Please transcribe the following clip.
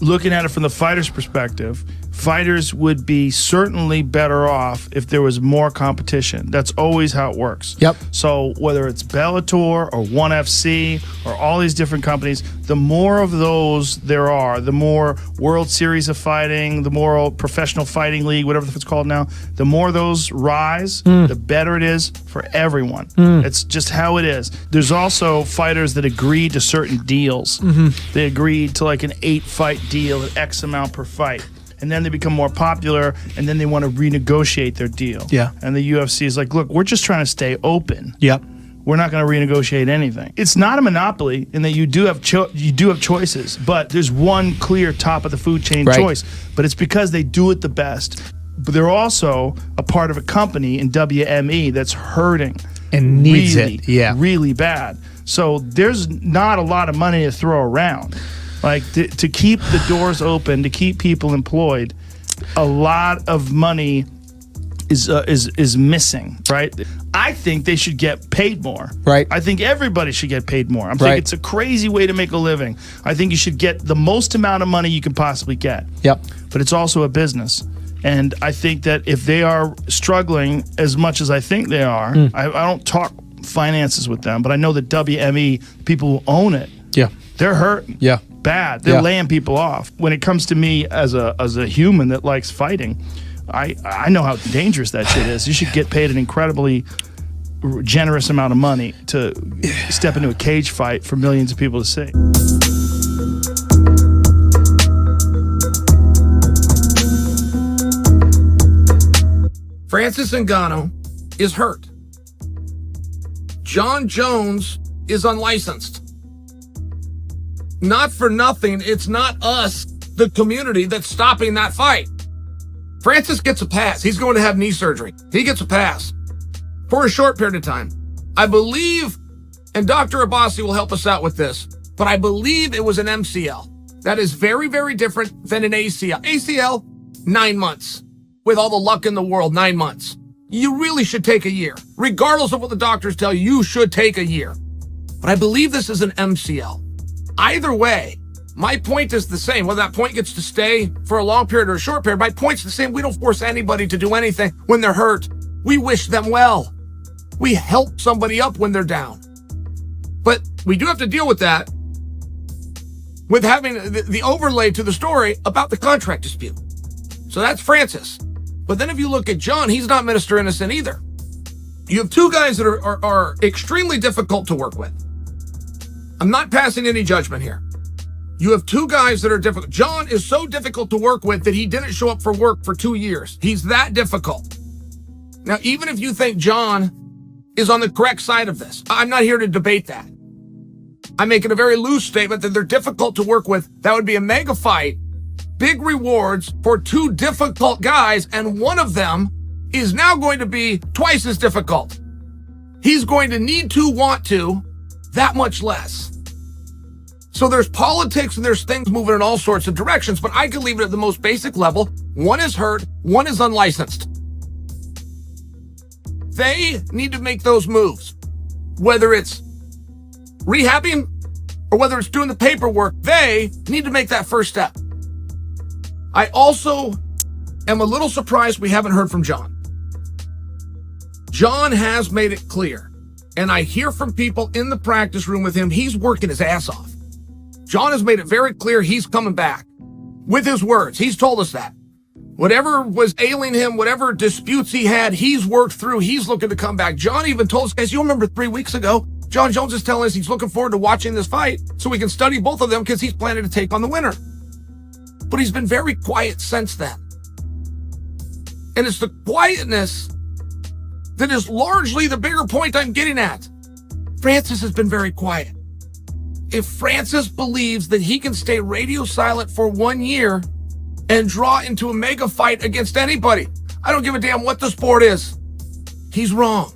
looking at it from the fighter's perspective, fighters would be certainly better off if there was more competition. That's always how it works. Yep. So whether it's Bellator or ONE FC or all these different companies, the more of those there are, the more World Series of Fighting, the more Professional Fighting League, whatever it's called now, the more those rise, the better it is for everyone. It's just how it is. There's also fighters that agree to certain deals. They agreed to like an 8-fight deal at X amount per fight. And then they become more popular, and then they want to renegotiate their deal. Yeah. And the UFC is like, look, we're just trying to stay open. Yep. We're not going to renegotiate anything. It's not a monopoly in that you do have choices, but there's one clear top of the food chain choice. But it's because they do it the best. But they're also a part of a company in WME that's hurting and needs it. Yeah. Really bad. So there's not a lot of money to throw around. Like to keep the doors open, to keep people employed, a lot of money is missing, right? I think they should get paid more. Right. I think everybody should get paid more. I'm thinking it's a crazy way to make a living. I think you should get the most amount of money you can possibly get. Yep. But it's also a business. And I think that if they are struggling as much as I think they are, I don't talk finances with them, but I know that WME, people who own it, they're hurting. Yeah. Bad. They're laying people off. When it comes to me as a human that likes fighting, I know how dangerous that shit is. You should get paid an incredibly generous amount of money to step into a cage fight for millions of people to see. Francis Ngannou is hurt. Jon Jones is unlicensed. Not for nothing, it's not us, the community, that's stopping that fight. Francis gets a pass. He's going to have knee surgery. He gets a pass for a short period of time. I believe, and Dr. Abbasi will help us out with this, but I believe it was an MCL. That is very, very different than an ACL. ACL, 9 months. With all the luck in the world, 9 months. You really should take a year. Regardless of what the doctors tell you, you should take a year. But I believe this is an MCL. Either way, my point is the same. Whether that point gets to stay for a long period or a short period, my point's the same. We don't force anybody to do anything when they're hurt. We wish them well. We help somebody up when they're down. But we do have to deal with that with having the overlay to the story about the contract dispute. So that's Francis. But then if you look at Jon, he's not Mr. Innocent either. You have two guys that are extremely difficult to work with. I'm not passing any judgment here. You have two guys that are difficult. Jon is so difficult to work with that he didn't show up for work for 2 years. He's that difficult. Now, even if you think Jon is on the correct side of this, I'm not here to debate that. I'm making a very loose statement that they're difficult to work with. That would be a mega fight, big rewards for two difficult guys, and one of them is now going to be twice as difficult. He's going to need to want to that much less. So there's politics and there's things moving in all sorts of directions, but I can leave it at the most basic level. One is hurt, one is unlicensed. They need to make those moves. Whether it's rehabbing or whether it's doing the paperwork, they need to make that first step. I also am a little surprised we haven't heard from Jon. Jon has made it clear, and I hear from people in the practice room with him, he's working his ass off. Jon has made it very clear he's coming back. With his words, he's told us that. Whatever was ailing him, whatever disputes he had, he's worked through. He's looking to come back. Jon even told us, guys, you remember 3 weeks ago, Jon Jones is telling us he's looking forward to watching this fight so we can study both of them because he's planning to take on the winner. But he's been very quiet since then. And it's the quietness that is largely the bigger point I'm getting at. Francis has been very quiet. If Francis believes that he can stay radio silent for 1 year and draw into a mega fight against anybody, I don't give a damn what the sport is, he's wrong.